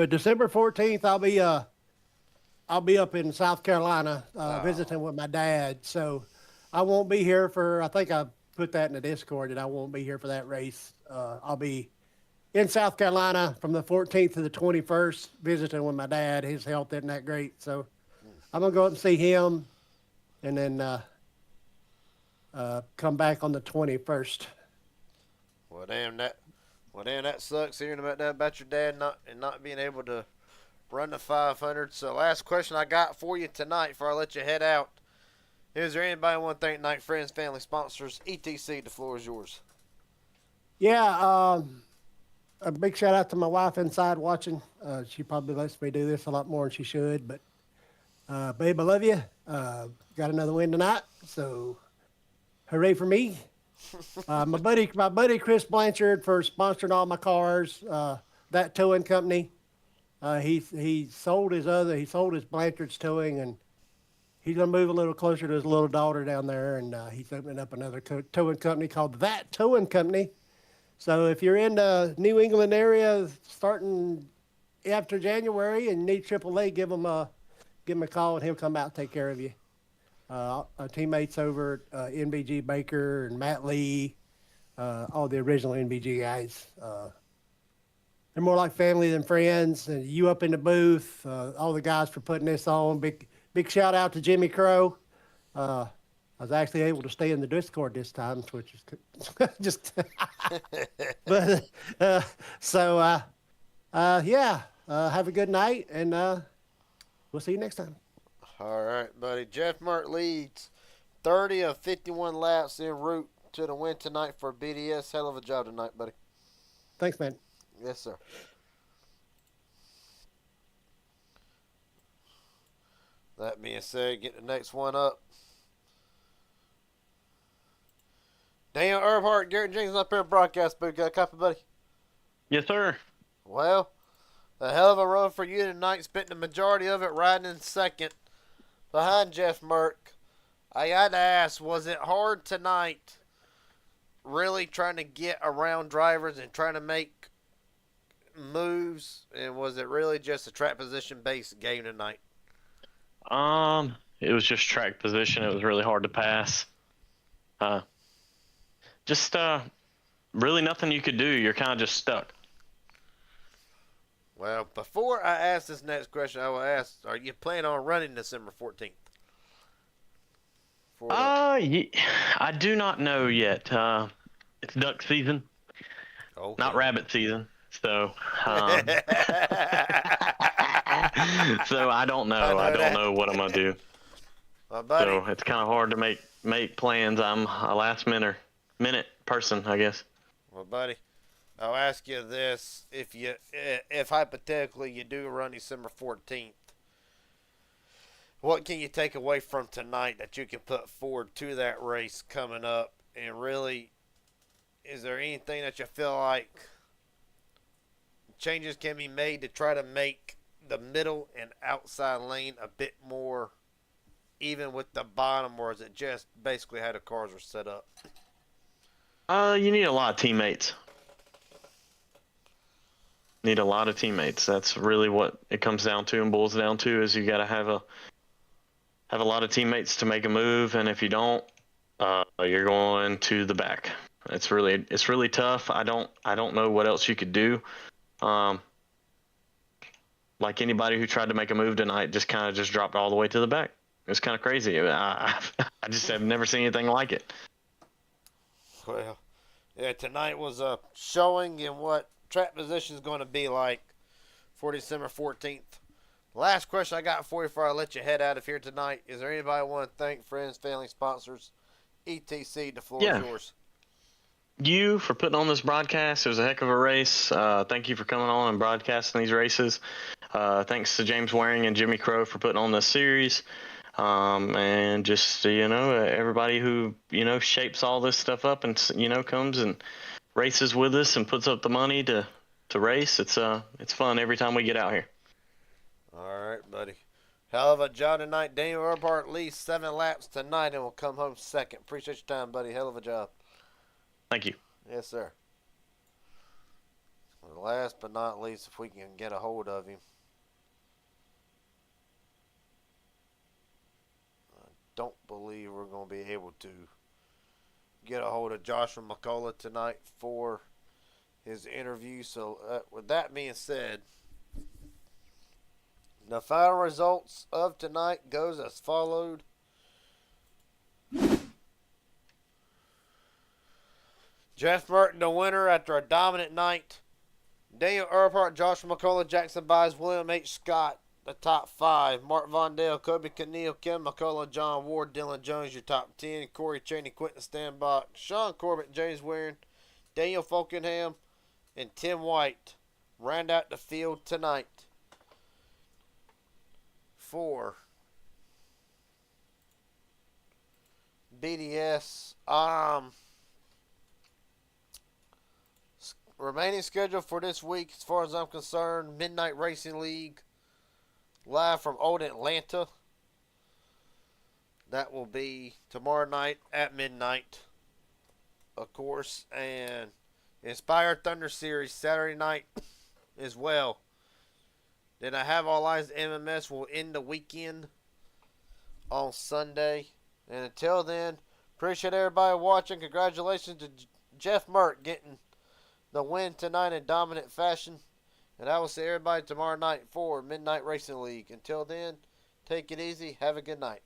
December 14th, I'll be up in South Carolina visiting with my dad. So I won't be here for, I think, put that in the Discord that I won't be here for that race. I'll be in South Carolina from the 14th to the 21st, visiting with my dad. His health isn't that great, so I'm gonna go up and see him, and then come back on the 21st. Well, damn that sucks hearing about that about your dad not being able to run the 500. So, last question I got for you tonight before I let you head out. Is there anybody want to thank tonight? Friends, family, sponsors, etc. The floor is yours. Yeah, a big shout out to my wife inside watching. She probably lets me do this a lot more than she should, but babe, I love you. Got another win tonight, so hooray for me. My buddy Chris Blanchard for sponsoring all my cars. That towing company. He sold his Blanchard's Towing, and he's gonna move a little closer to his little daughter down there, and he's opening up another towing company called That Towing Company. So if you're in the New England area starting after January and you need AAA, give him a call and he'll come out and take care of you. Our teammates over at NBG Baker and Matt Lee, all the original NBG guys. They're more like family than friends. And you up in the booth, all the guys for putting this on. Big shout out to Jimmy Crow. I was actually able to stay in the Discord this time, which is just. But yeah. Have a good night, and we'll see you next time. All right, buddy. Jeff Mert leads 30 of 51 laps en route to the win tonight for BDS. Hell of a job tonight, buddy. Thanks, man. Yes, sir. That being said, get the next one up. Daniel Earnhardt, Garrett Jenkins up here in broadcast booth. Got a copy, buddy? Yes, sir. Well, a hell of a run for you tonight. Spent the majority of it riding in second behind Jeff Merck. I got to ask, was it hard tonight really trying to get around drivers and trying to make moves? And was it really just a track position based game tonight? It was just track position. It was really hard to pass. Just really nothing you could do. You're kind of just stuck. Well, before I ask this next question, I will ask, are you planning on running December 14th? I do not know yet. It's duck season, Okay. not rabbit season. So, so I don't know. I don't know what I'm gonna do. Well, buddy, So it's kind of hard to make plans. I'm a last minute person, I guess. Well, buddy, I'll ask you this: if hypothetically you do run December 14th, what can you take away from tonight that you can put forward to that race coming up? And really, is there anything that you feel like changes can be made to try to make the middle and outside lane a bit more even with the bottom, or is it just basically how the cars are set up? You need a lot of teammates. Need a lot of teammates. That's really what it comes down to and boils down to, is you got to have a lot of teammates to make a move, and if you don't, you're going to the back. It's really tough. I don't know what else you could do. Like anybody who tried to make a move tonight just kind of just dropped all the way to the back. It was kind of crazy. I just have never seen anything like it. Well, yeah, tonight was a showing in what track position is going to be like for December 14th. Last question I got for you before I let you head out of here tonight. Is there anybody I want to thank, friends, family, sponsors, etc.? The floor is yours. You for putting on this broadcast. It was a heck of a race. Thank you for coming on and broadcasting these races. Thanks to James Waring and Jimmy Crow for putting on this series. And just, everybody who, shapes all this stuff up and, comes and races with us and puts up the money to race. It's fun every time we get out here. All right, buddy. Hell of a job tonight. Daniel Earnhardt leads 7 laps tonight and will come home second. Appreciate your time, buddy. Hell of a job. Thank you. Yes, sir. Well, last but not least, if we can get a hold of him. I don't believe we're going to be able to get a hold of Joshua McCullough tonight for his interview. So, with that being said, the final results of tonight goes as followed. Jeff Merton, the winner after a dominant night. Daniel Earnhardt, Joshua McCullough, Jackson Byes, William H. Scott, the top 5. Mark Vondale, Kobe Keneal, Ken McCullough, John Ward, Dylan Jones, your top 10. Corey Cheney, Quentin Stanbach, Sean Corbett, James Waring, Daniel Falkenham, and Tim White round out the field tonight for BDS. Remaining schedule for this week, as far as I'm concerned, Midnight Racing League, live from old Atlanta. That will be tomorrow night at midnight, of course. And Inspired Thunder Series, Saturday night as well. Then I Have All Eyes MMS will end the weekend on Sunday. And until then, appreciate everybody watching. Congratulations to Jeff Mert getting the win tonight in dominant fashion. And I will see everybody tomorrow night for Midnight Racing League. Until then, take it easy. Have a good night.